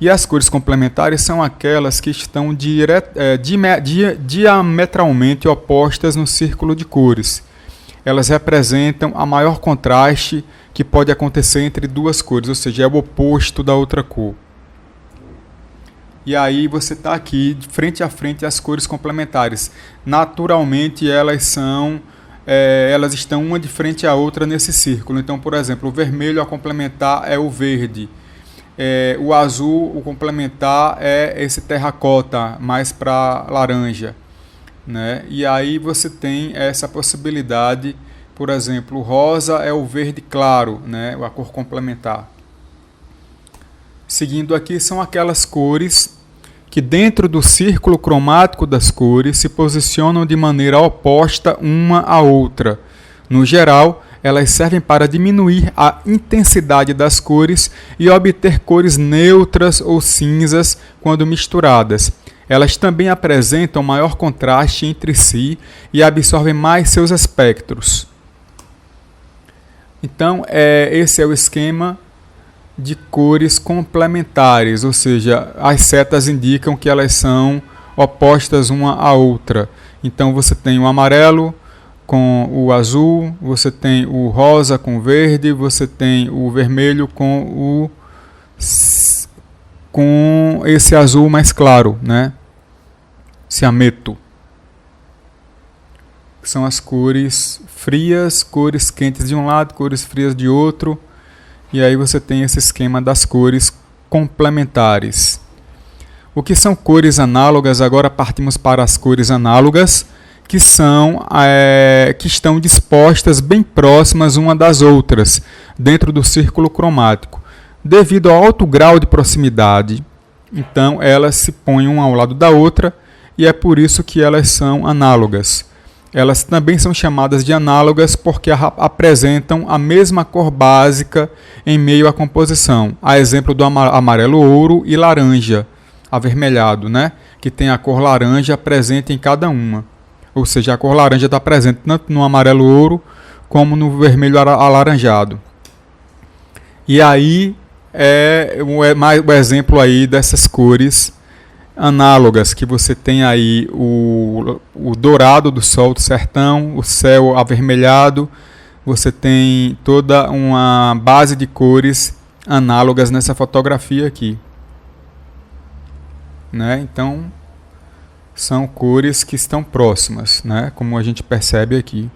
A: E as cores complementares são aquelas que estão diametralmente opostas no círculo de cores. Elas representam a maior contraste que pode acontecer entre duas cores, ou seja, é o oposto da outra cor. E aí você está aqui, de frente a frente, as cores complementares. Naturalmente, elas estão uma de frente à outra nesse círculo. Então, por exemplo, o vermelho a complementar é o verde. O azul, o complementar, é esse terracota, mais para laranja, né? E aí você tem essa possibilidade, por exemplo, o rosa é o verde claro, né? A cor complementar. Seguindo aqui são aquelas cores que dentro do círculo cromático das cores se posicionam de maneira oposta uma à outra. No geral, elas servem para diminuir a intensidade das cores e obter cores neutras ou cinzas quando misturadas. Elas também apresentam maior contraste entre si e absorvem mais seus espectros. Então, esse é o esquema de cores complementares, ou seja, as setas indicam que elas são opostas uma à outra. Então, você tem o amarelo com o azul, você tem o rosa com o verde, você tem o vermelho com esse azul mais claro, né? Ciameto. São as cores frias, cores quentes de um lado, cores frias de outro. E aí você tem esse esquema das cores complementares. O que são cores análogas? Agora partimos para as cores análogas, que estão dispostas bem próximas uma das outras, dentro do círculo cromático. Devido ao alto grau de proximidade, então elas se põem uma ao lado da outra, e é por isso que elas são análogas. Elas também são chamadas de análogas porque apresentam a mesma cor básica em meio à composição. A exemplo do amarelo ouro e laranja, avermelhado, né? Que tem a cor laranja presente em cada uma. Ou seja, a cor laranja está presente tanto no amarelo ouro como no vermelho alaranjado. E aí o exemplo aí dessas cores análogas, que você tem aí o dourado do sol do sertão, o céu avermelhado, você tem toda uma base de cores análogas nessa fotografia aqui, né? Então, são cores que estão próximas, né? Como a gente percebe aqui.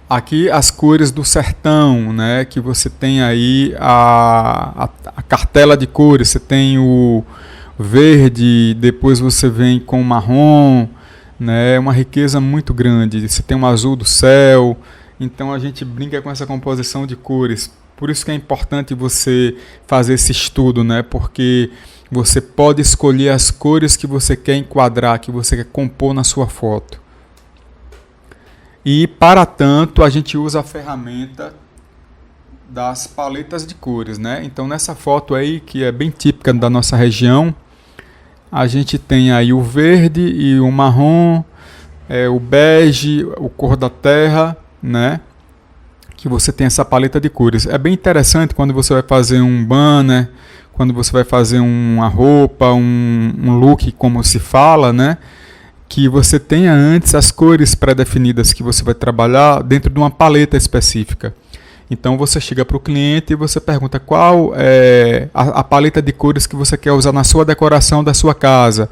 A: Aqui as cores do sertão, né? Que você tem aí a cartela de cores. Você tem o verde, depois você vem com o marrom, né? Uma riqueza muito grande. Você tem o azul do céu. Então a gente brinca com essa composição de cores. Por isso que é importante você fazer esse estudo, né? Porque você pode escolher as cores que você quer enquadrar, que você quer compor na sua foto. E, para tanto, a gente usa a ferramenta das paletas de cores, né? Então, nessa foto aí, que é bem típica da nossa região, a gente tem aí o verde e o marrom, o bege, o cor da terra, né? Que você tem essa paleta de cores. É bem interessante quando você vai fazer um banner, quando você vai fazer uma roupa, um look, como se fala, né? Que você tenha antes as cores pré-definidas que você vai trabalhar dentro de uma paleta específica. Então você chega para o cliente e você pergunta qual é a paleta de cores que você quer usar na sua decoração da sua casa,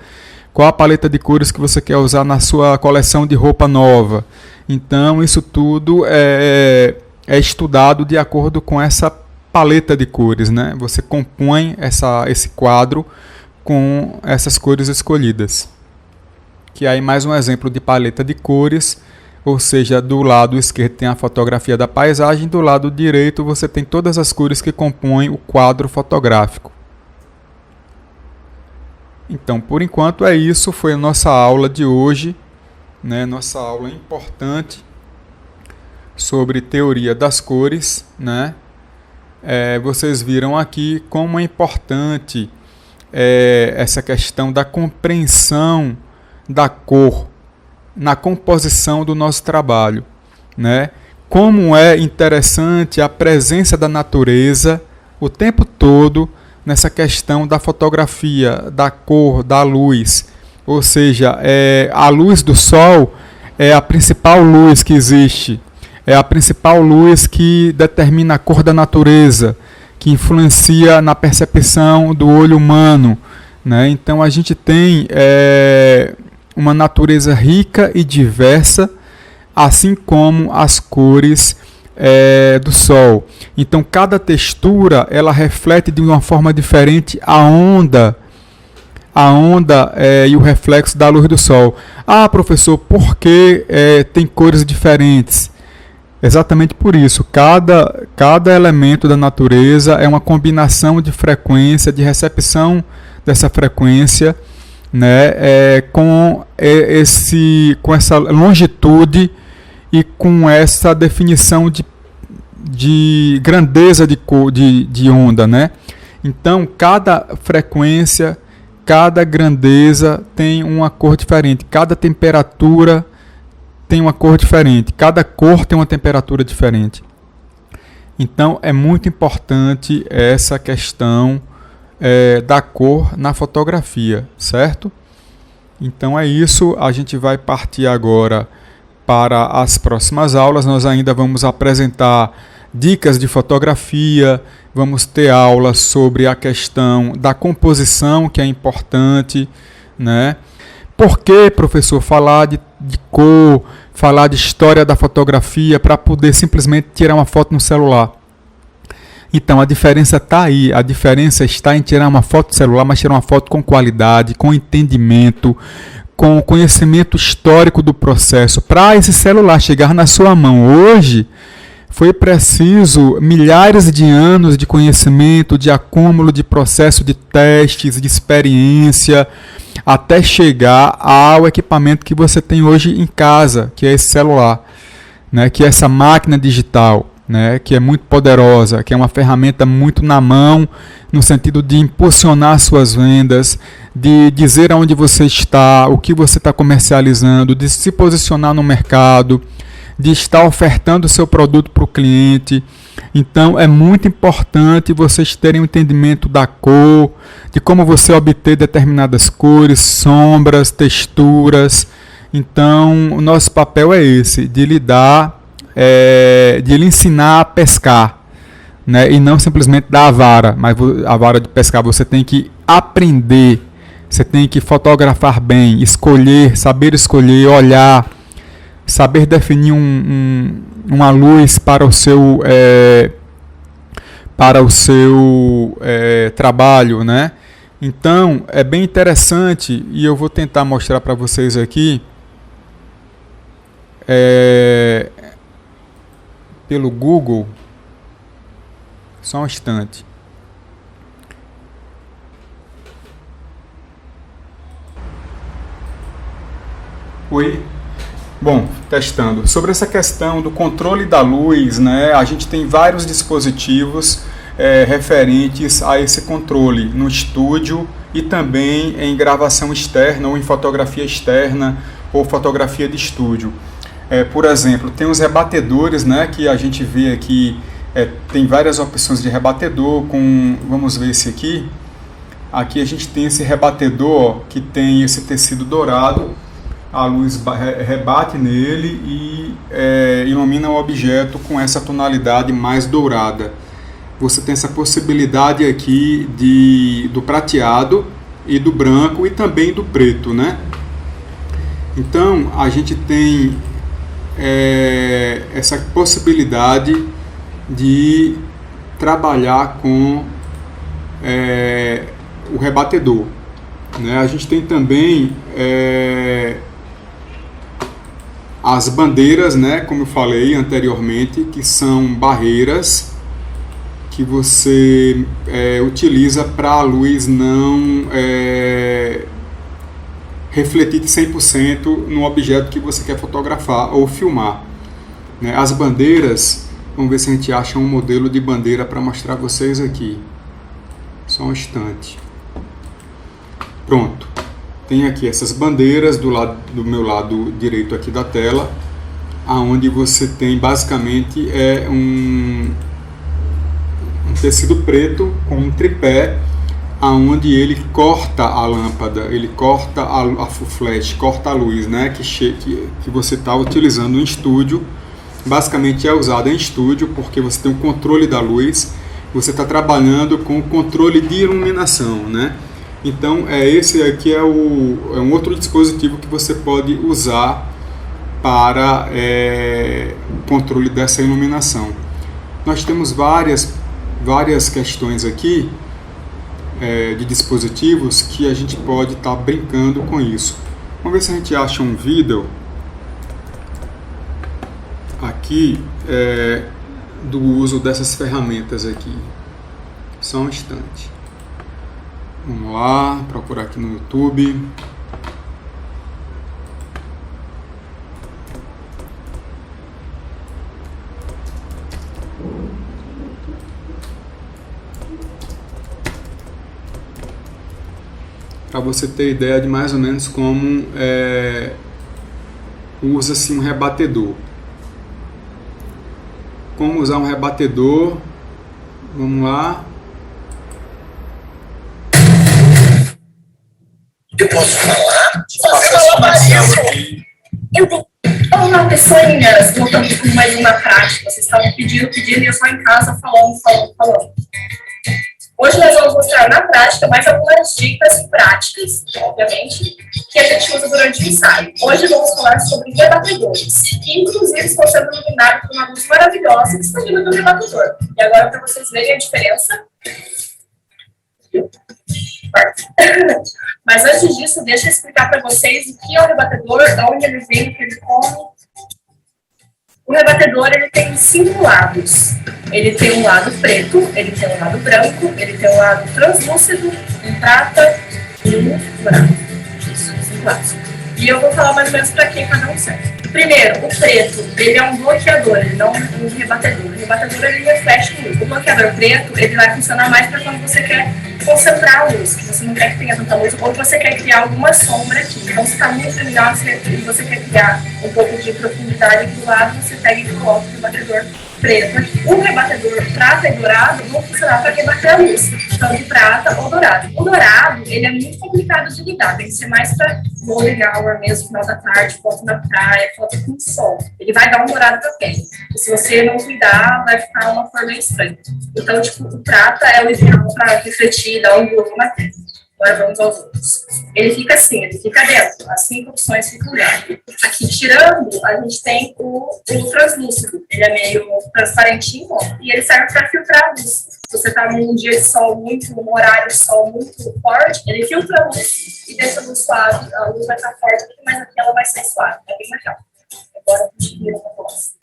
A: qual a paleta de cores que você quer usar na sua coleção de roupa nova. Então isso tudo é estudado de acordo com essa paleta de cores, né? Você compõe esse quadro com essas cores escolhidas. Que aí mais um exemplo de paleta de cores, ou seja, do lado esquerdo tem a fotografia da paisagem, do lado direito você tem todas as cores que compõem o quadro fotográfico. Então, por enquanto é isso, foi a nossa aula de hoje, né? Nossa aula importante sobre teoria das cores, né? Vocês viram aqui como é importante essa questão da compreensão da cor na composição do nosso trabalho, né? Como é interessante a presença da natureza o tempo todo nessa questão da fotografia, da cor, da luz. Ou seja, a luz do sol é a principal luz que existe, é a principal luz que determina a cor da natureza, que influencia na percepção do olho humano, né? Então a gente tem uma natureza rica e diversa, assim como as cores do sol. Então cada textura ela reflete de uma forma diferente a onda e o reflexo da luz do sol. Ah, professor, por que tem cores diferentes? Exatamente por isso. Cada elemento da natureza é uma combinação de frequência, de recepção dessa frequência, né, com essa longitude e com essa definição de grandeza de onda, né? Então, cada frequência, cada grandeza tem uma cor diferente, cada temperatura tem uma cor diferente, cada cor tem uma temperatura diferente. Então é muito importante essa questão da cor na fotografia, certo? Então é isso, a gente vai partir agora para as próximas aulas. Nós ainda vamos apresentar dicas de fotografia, vamos ter aulas sobre a questão da composição, que é importante, né? Por que, professor, falar de cor, falar de história da fotografia para poder simplesmente tirar uma foto no celular? Então a diferença está aí, a diferença está em tirar uma foto no celular, mas tirar uma foto com qualidade, com entendimento, com conhecimento histórico do processo. Para esse celular chegar na sua mão hoje, foi preciso milhares de anos de conhecimento, de acúmulo de processo de testes, de experiência, até chegar ao equipamento que você tem hoje em casa, que é esse celular, né, que é essa máquina digital, né, que é muito poderosa, que é uma ferramenta muito na mão, no sentido de impulsionar suas vendas, de dizer aonde você está, o que você está comercializando, de se posicionar no mercado, de estar ofertando o seu produto para o cliente. Então é muito importante vocês terem um entendimento da cor, de como você obter determinadas cores, sombras, texturas. Então o nosso papel é esse, de lhe dar, de lhe ensinar a pescar, né? E não simplesmente dar a vara, mas a vara de pescar você tem que aprender, você tem que fotografar bem, escolher, saber escolher, olhar, saber definir uma luz para o seu trabalho, né? Então é bem interessante e eu vou tentar mostrar para vocês aqui pelo Google. Só um instante. Oi. Bom, testando. Sobre essa questão do controle da luz, né, a gente tem vários dispositivos referentes a esse controle no estúdio e também em gravação externa ou em fotografia externa ou fotografia de estúdio. Por exemplo, tem os rebatedores, né, que a gente vê aqui, tem várias opções de rebatedor, vamos ver esse aqui. Aqui a gente tem esse rebatedor que tem esse tecido dourado, a luz rebate nele e ilumina o objeto com essa tonalidade mais dourada. Você tem essa possibilidade aqui do prateado e do branco e também do preto, né? Então a gente tem essa possibilidade de trabalhar com o rebatedor, né? A gente tem também as bandeiras, né, como eu falei anteriormente, que são barreiras que você utiliza para a luz não refletir 100% no objeto que você quer fotografar ou filmar. né? As bandeiras, vamos ver se a gente acha um modelo de bandeira para mostrar a vocês aqui. Só um instante. Pronto. Tem aqui essas bandeiras do meu lado direito aqui da tela, aonde você tem basicamente um tecido preto com um tripé, aonde ele corta a lâmpada, ele corta o flash, corta a luz, né, que você está utilizando em estúdio. Basicamente é usado em estúdio porque você tem o controle da luz, você está trabalhando com o controle de iluminação, né? Então esse aqui é um outro dispositivo que você pode usar para controle dessa iluminação. Nós temos várias questões aqui de dispositivos que a gente pode estar brincando com isso. Vamos ver se a gente acha um vídeo aqui do uso dessas ferramentas aqui. Só um instante. Vamos lá, procurar aqui no YouTube. Para você ter ideia de mais ou menos como usa-se um rebatedor. Como usar um rebatedor? Vamos lá.
D: Eu posso falar?
H: Eu tenho uma pessoinhas voltando com mais uma prática. Vocês estavam pedindo e eu só em casa falando. Hoje nós vamos mostrar na prática mais algumas dicas práticas, obviamente, que a gente usa durante o ensaio. Hoje vamos falar sobre rebatedores, que inclusive estão sendo iluminados por uma luz maravilhosa que está vindo do rebatedor. E agora, para vocês verem a diferença. Mas antes disso, deixa eu explicar para vocês o que é o rebatedor, de onde ele vem, o que ele come. O rebatedor ele tem 5 lados. Ele tem um lado preto, ele tem um lado branco, ele tem um lado translúcido, um prata e um dourado. Isso, 5 lados. E eu vou falar mais ou menos para que cada um serve. Primeiro, o preto, ele é um bloqueador, ele não um rebatedor. O rebatedor, ele reflete luz. O bloqueador preto, ele vai funcionar mais para quando você quer concentrar a luz, que você não quer que tenha tanta luz, ou você quer criar alguma sombra aqui. Então, se está muito iluminado e você quer criar um pouco de profundidade aqui do lado, você pega e coloca o rebatedor preto aqui. O rebatedor prata e dourado vão funcionar para rebater a luz, tanto prata ou dourado. O dourado, ele é muito complicado de lidar, tem que ser mais para golden hour mesmo, final da tarde, foto na praia, foto com sol. Ele vai dar um dourado para a pele. E se você não cuidar, vai ficar uma cor meio estranha. Então, tipo, o prata é o ideal para refletir, dar um glow na pele. Agora vamos aos outros. Ele fica assim, ele fica dentro. As 5 opções ficam dentro. Aqui, tirando, a gente tem o translúcido. Ele é meio transparentinho e ele serve para filtrar a luz. Se você está num dia de sol num horário de sol muito forte, ele filtra a luz e deixa a luz suave. A luz vai estar forte, mas aqui ela vai ser suave. É bem legal. Agora a gente vira para voz.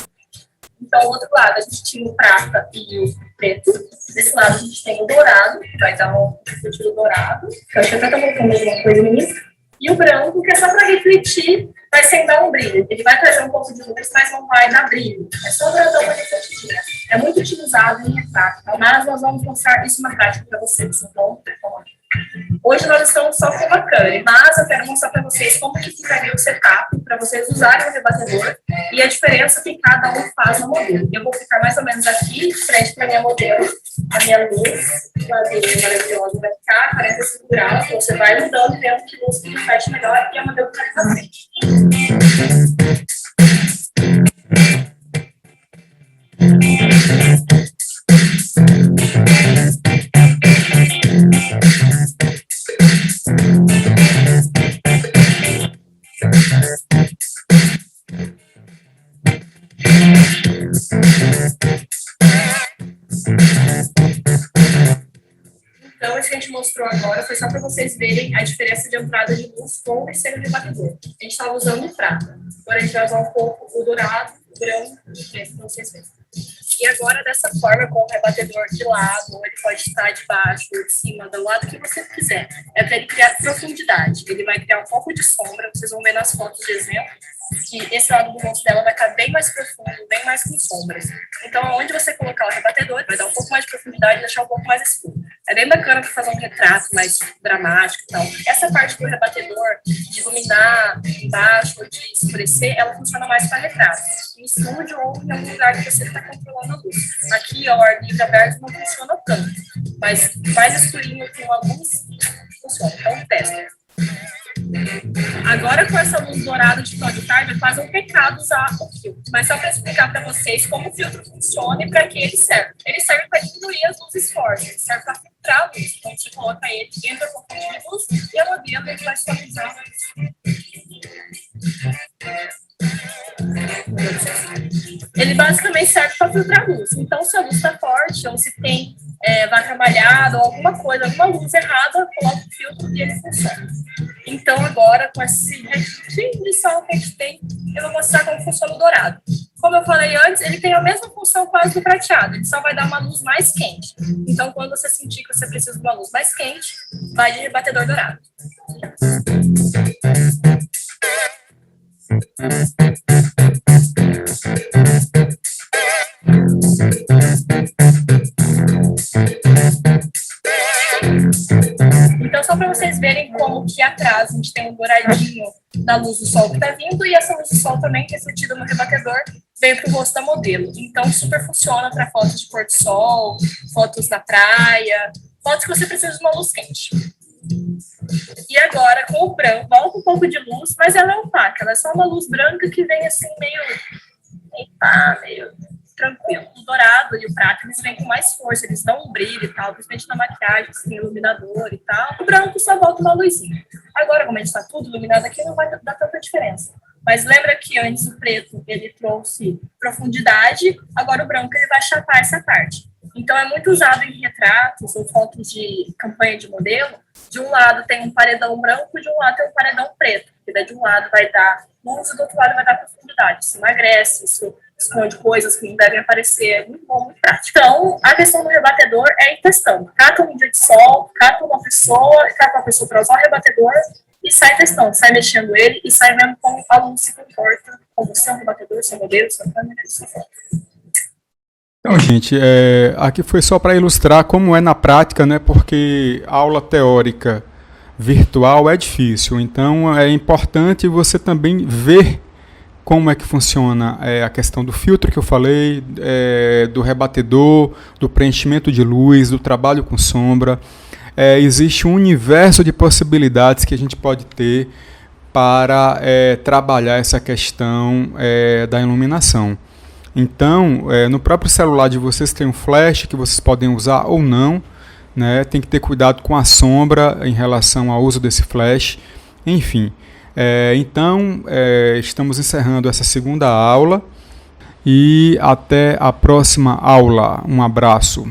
H: Então, do outro lado, a gente tinha o prata e o preto. Desse lado, a gente tem o dourado, que vai dar um refletido dourado. Que eu acho que até tá colocando alguma coisa nisso. E o branco, que é só para refletir, vai sem dar um brilho. Ele vai trazer um pouco de luz, mas não vai dar brilho. É só para dar uma refletidinha. É muito utilizado em retrato, mas nós vamos mostrar isso na prática para vocês. Então, hoje nós estamos só com uma câmera, mas eu quero mostrar para vocês como que ficaria o setup para vocês usarem o rebatedor e a diferença que cada um faz no modelo. Eu vou ficar mais ou menos aqui, frente para a minha modelo, a minha luz, maravilhosa, vai ficar 45 graus, você vai mudando e vendo que luz que reflete melhor e a modelo está na frente. Então, isso que a gente mostrou agora foi só para vocês verem a diferença de entrada de luz com e sem o rebatedor. A gente estava usando o prata. Agora a gente vai usar um pouco o dourado, o branco e o preto para vocês verem. E agora, dessa forma, com o rebatedor de lado, ele pode estar de baixo, de cima, do lado que você quiser. É para ele criar profundidade. Ele vai criar um pouco de sombra, vocês vão ver nas fotos de exemplo. que esse lado do rosto dela vai ficar bem mais profundo, bem mais com sombras. Então, onde você colocar o rebatedor, vai dar um pouco mais de profundidade e deixar um pouco mais escuro. É bem bacana para fazer um retrato mais dramático e tal. Essa parte do rebatedor, de iluminar embaixo ou de escurecer, ela funciona mais para retrato. Em estúdio ou em algum lugar que você está controlando a luz. Aqui, ao ar livre aberto, não funciona tanto. Mas mais escurinho com a luz, funciona. Então, testa. Agora, com essa luz dourada de final de tarde, é quase um pecado usar o filtro. Mas só para explicar para vocês como o filtro funciona e para que ele serve. Ele serve para diminuir as luzes fortes, ele serve para filtrar a luz. Então, você coloca ele, entra um pouquinho de luz e a modelo ele vai suavizar a luz. Ele basicamente serve para filtrar a luz. Então, se a luz está forte ou se tem vaca malhada ou alguma coisa, alguma luz errada, coloca o filtro e ele funciona. Então, agora, com esse retinho de sol que a gente tem, eu vou mostrar como funciona o dourado. Como eu falei antes, ele tem a mesma função quase do prateado, ele só vai dar uma luz mais quente. Então, quando você sentir que você precisa de uma luz mais quente, vai de rebatedor dourado. Então, só para vocês verem como que atrás a gente tem um douradinho da luz do sol que está vindo e essa luz do sol também refletida no rebatedor vem para o rosto da modelo. Então, super funciona para fotos de pôr do sol, fotos na praia, fotos que você precisa de uma luz quente. E agora, com o branco, volta um pouco de luz, mas ela é opaca, ela é só uma luz branca que vem assim meio tranquilo. O dourado e o prata, eles vêm com mais força, eles dão um brilho e tal, principalmente na maquiagem, assim, iluminador e tal. O branco só volta uma luzinha. Agora, como a gente está tudo iluminado aqui, não vai dar tanta diferença. Mas lembra que antes o preto, ele trouxe profundidade, agora o branco, ele vai chapar essa parte. Então, é muito usado em retratos ou fotos de campanha de modelo. De um lado tem um paredão branco, de um lado tem um paredão preto. Porque daí de um lado vai dar luz e do outro lado vai dar profundidade. Isso emagrece, isso esconde coisas que não devem aparecer. É muito bom, muito prático. Então, a questão do rebatedor é ir testando. Cata um dia de sol, cata uma pessoa para usar o rebatedor e sai testando, sai mexendo ele e sai vendo como o aluno se comporta como seu rebatedor, seu modelo, sua câmera e sua foto.
A: Então, gente, aqui foi só para ilustrar como é na prática, né? Porque a aula teórica virtual é difícil, então é importante você também ver como é que funciona a questão do filtro que eu falei, do rebatedor, do preenchimento de luz, do trabalho com sombra. Existe um universo de possibilidades que a gente pode ter para trabalhar essa questão da iluminação. Então, no próprio celular de vocês tem um flash que vocês podem usar ou não, né? Tem que ter cuidado com a sombra em relação ao uso desse flash, enfim. Então, estamos encerrando essa segunda aula e até a próxima aula. Um abraço.